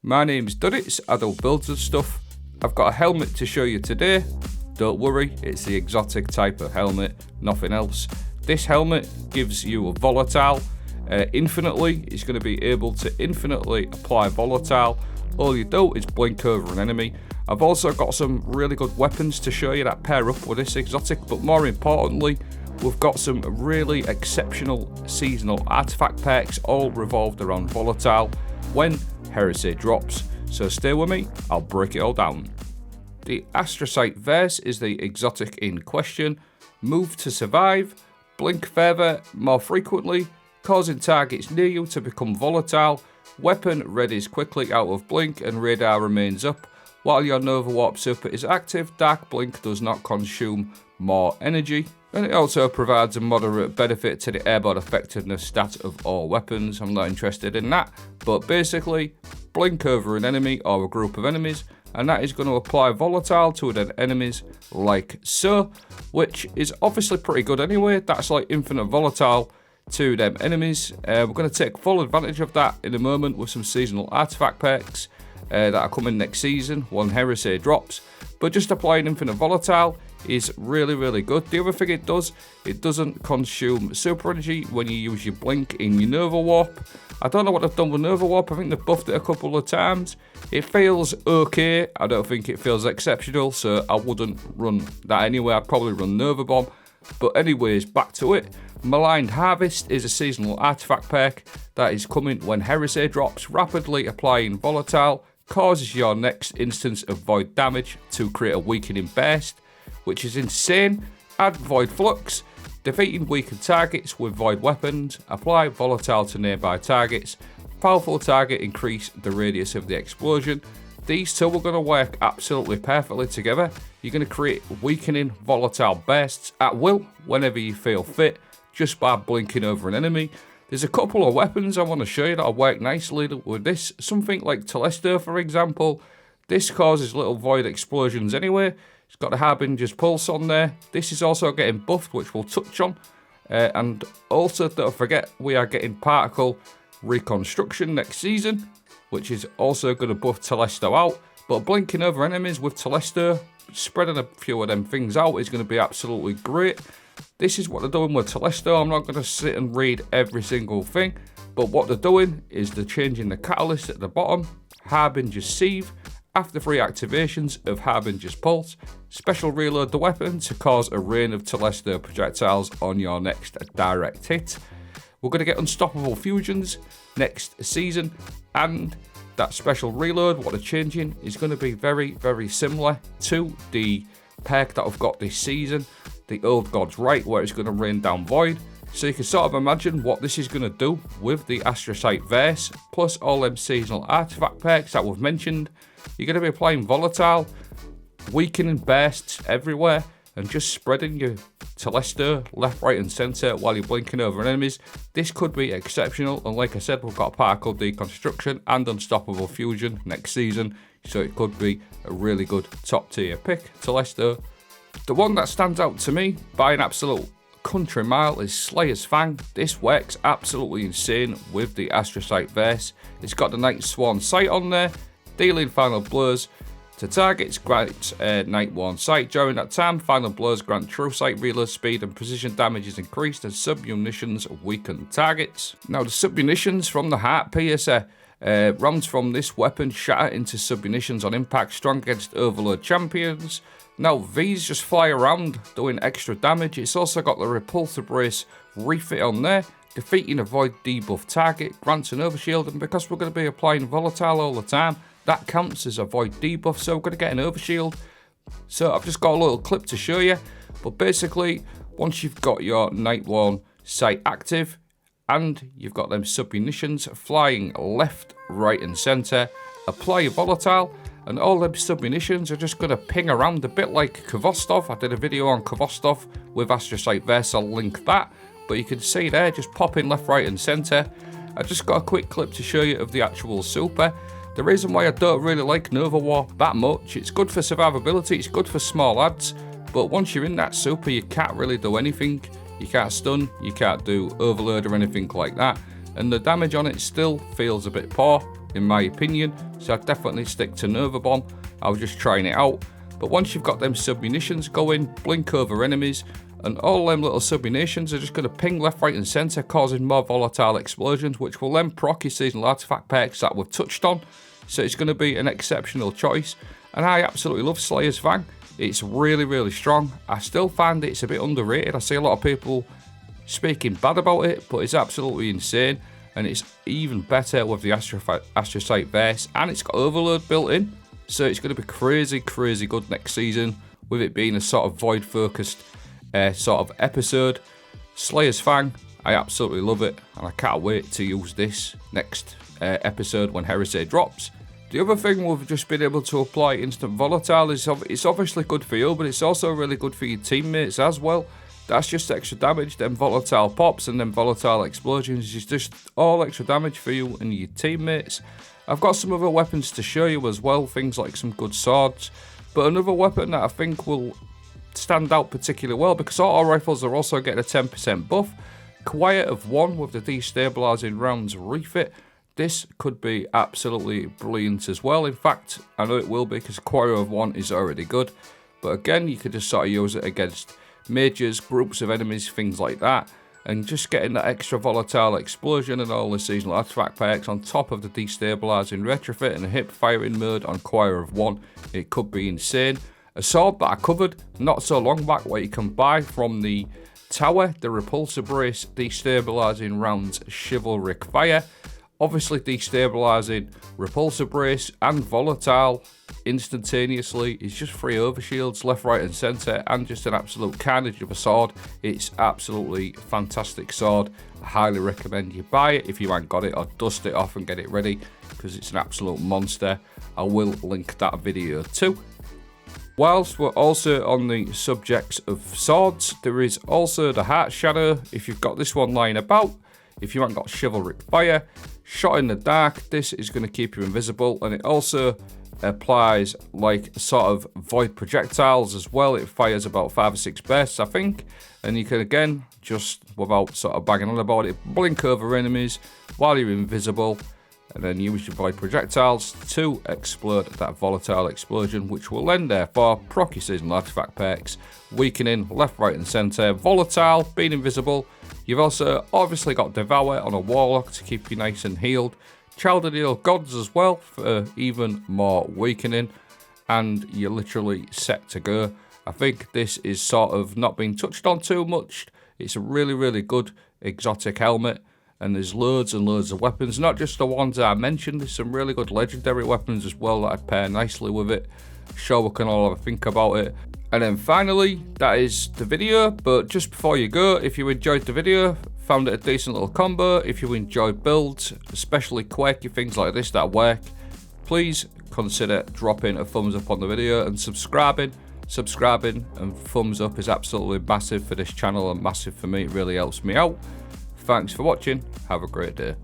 My name's Duddits, I do builds and stuff. I've got a helmet to show you today. Don't worry, it's the exotic type of helmet, nothing else. This helmet gives you a Volatile infinitely. It's going to be able to infinitely apply Volatile. All you do is blink over an enemy. I've also got some really good weapons to show you that pair up with this exotic, but more importantly, we've got some really exceptional seasonal artifact packs all revolved around Volatile when Heresy drops. So stay with me, I'll break it all down. The Astrocyte Verse is the exotic in question. Move to survive, blink further more frequently, causing targets near you to become volatile. Weapon readies quickly out of blink and radar remains up. While your Nova Warp Super is active, Dark Blink does not consume more energy. And it also provides a moderate benefit to the airborne effectiveness stat of all weapons. I'm not interested in that. But basically, blink over an enemy or a group of enemies, and that is going to apply Volatile to their enemies like so, which is obviously pretty good anyway. That's like infinite Volatile to them enemies. We're going to take full advantage of that in a moment with some seasonal artifact packs that are coming next season when Heresy drops. But just applying infinite Volatile is really good. The other thing it doesn't consume super energy when you use your blink in your Nova Warp. I don't know what they've done with Nova Warp. I think they've buffed it a couple of times. It feels okay. I don't think it feels exceptional, so I wouldn't run that anyway. I'd probably run Nova Bomb. But anyways, back to it. Maligned Harvest is a seasonal artifact pack that is coming when Heresy drops. Rapidly applying Volatile causes your next instance of void damage to create a weakening burst, which is insane. Add Void Flux, defeating weakened targets with void weapons. Apply Volatile to nearby targets. Powerful target, increase the radius of the explosion. These two are going to work absolutely perfectly together. You're going to create weakening volatile bursts at will whenever you feel fit, just by blinking over an enemy. There's a couple of weapons I want to show you that'll work nicely with this. Something like Telesto, for example. This causes little void explosions anyway. It's got the Harbinger's Pulse on there. This is also getting buffed, which we'll touch on. And also, don't forget, we are getting Particle Reconstruction next season, which is also going to buff Telesto out. But blinking over enemies with Telesto, spreading a few of them things out is going to be absolutely great. This is what they're doing with Telesto. I'm not going to sit and read every single thing, but what they're doing is they're changing the catalyst at the bottom. Harbinger's Sieve. After 3 activations of Harbinger's Pulse, special reload the weapon to cause a rain of Telesto projectiles on your next direct hit. We're going to get Unstoppable Fusions next season, and that special reload, what they're changing, is going to be very similar to the perk that I've got this season, the Old God's Right, where it's going to rain down void. So you can sort of imagine what this is going to do with the Astrocyte Verse, plus all them seasonal artifact perks that we've mentioned. You're going to be applying Volatile, weakening bursts everywhere, and just spreading your Telesto left, right and centre while you're blinking over enemies. This could be exceptional, and like I said, we've got Particle Deconstruction and Unstoppable Fusion next season, so it could be a really good top tier pick. Telesto. The one that stands out to me by an absolute country mile is Slayer's Fang. This works absolutely insane with the Astrocyte Verse. It's got the Night Sworn Sight on there, dealing final blows to targets, grants Night Worn Sight. During that time, final blows grant true sight, reload speed, and precision damage is increased, and submunitions weaken targets. Now, the submunitions from the Heart Piercer. Rounds from this weapon shatter into submunitions on impact, strong against Overload champions. Now, these just fly around doing extra damage. It's also got the Repulsive Brace refit on there. Defeating a void debuff target, grants an overshield, and because we're going to be applying Volatile all the time, that counts as a void debuff, so we're going to get an overshield. So I've just got a little clip to show you, but basically, once you've got your Night Worn Sight active, and you've got them submunitions flying left, right and centre, apply your Volatile, and all them submunitions are just going to ping around a bit like Kvostov. I did a video on Kvostov with Astrocyte Verse, I'll link that. But you can see there, just popping left, right and centre. I just got a quick clip to show you of the actual super. The reason why I don't really like Nova Warp that much, it's good for survivability, it's good for small adds, but once you're in that super, you can't really do anything. You can't stun, you can't do overload or anything like that, and the damage on it still feels a bit poor. in my opinion, so I'd definitely stick to NooLvL. I was just trying it out. But once you've got them submunitions going, blink over enemies, and all them little submunitions are just going to ping left, right and centre, causing more volatile explosions, which will then proc your seasonal artifact perks that we've touched on. So it's going to be an exceptional choice, and I absolutely love Slayer's Fang. It's really, really strong. I still find it's a bit underrated. I see a lot of people speaking bad about it, but it's absolutely insane, and it's even better with the Astrocyte Verse, and it's got Overload built in, so it's going to be crazy, crazy good next season, with it being a sort of void-focused sort of episode. Slayer's Fang, I absolutely love it, and I can't wait to use this next episode when Heresy drops. The other thing we've just been able to apply instant volatile is it's obviously good for you, but it's also really good for your teammates as well. That's just extra damage. Then volatile pops and then volatile explosions is just all extra damage for you and your teammates. I've got some other weapons to show you as well, things like some good swords, but another weapon that I think will stand out particularly well, because auto rifles are also getting a 10% buff. Quiet of 1 with the destabilizing rounds refit. This could be absolutely brilliant as well. In fact, I know it will be, because Quiet of 1 is already good. But again, you could just sort of use it against mages, groups of enemies, things like that. And just getting that extra volatile explosion and all the seasonal artifact perks on top of the destabilizing retrofit and hip firing mode on Quiet of 1. It could be insane. A sword that I covered not so long back, where you can buy from the tower, the Repulsor Brace destabilizing rounds chivalric fire. Obviously destabilizing Repulsor Brace and Volatile instantaneously is just 3 overshields left, right and centre, and just an absolute carnage of a sword. It's absolutely fantastic sword. I highly recommend you buy it if you haven't got it, or dust it off and get it ready, because it's an absolute monster. I will link that video too. Whilst we're also on the subjects of swords, there is also the Heartshadow. If you've got this one lying about, if you haven't got Chivalric Fire, Shot in the Dark, this is going to keep you invisible, and it also applies like sort of void projectiles as well. It fires about 5 or 6 bursts, I think, and you can again, just without sort of bagging on about it, blink over enemies while you're invisible, and then use your void projectiles to explode that volatile explosion, which will then therefore proc your seasonal artifact perks, weakening left, right and centre, volatile, being invisible. You've also obviously got Devour on a Warlock to keep you nice and healed, Child of the Old Gods as well for even more weakening, and you're literally set to go. I think this is sort of not being touched on too much. It's a really, really good exotic helmet, and there's loads and loads of weapons, not just the ones that I mentioned. There's some really good legendary weapons as well that I'd pair nicely with it. Sure, we can all have a think about it. And then finally, that is the video. But just before you go, if you enjoyed the video, found it a decent little combo, if you enjoyed builds, especially quirky things like this that work, please consider dropping a thumbs up on the video and subscribing. Subscribing and thumbs up is absolutely massive for this channel and massive for me. It really helps me out. Thanks for watching. Have a great day.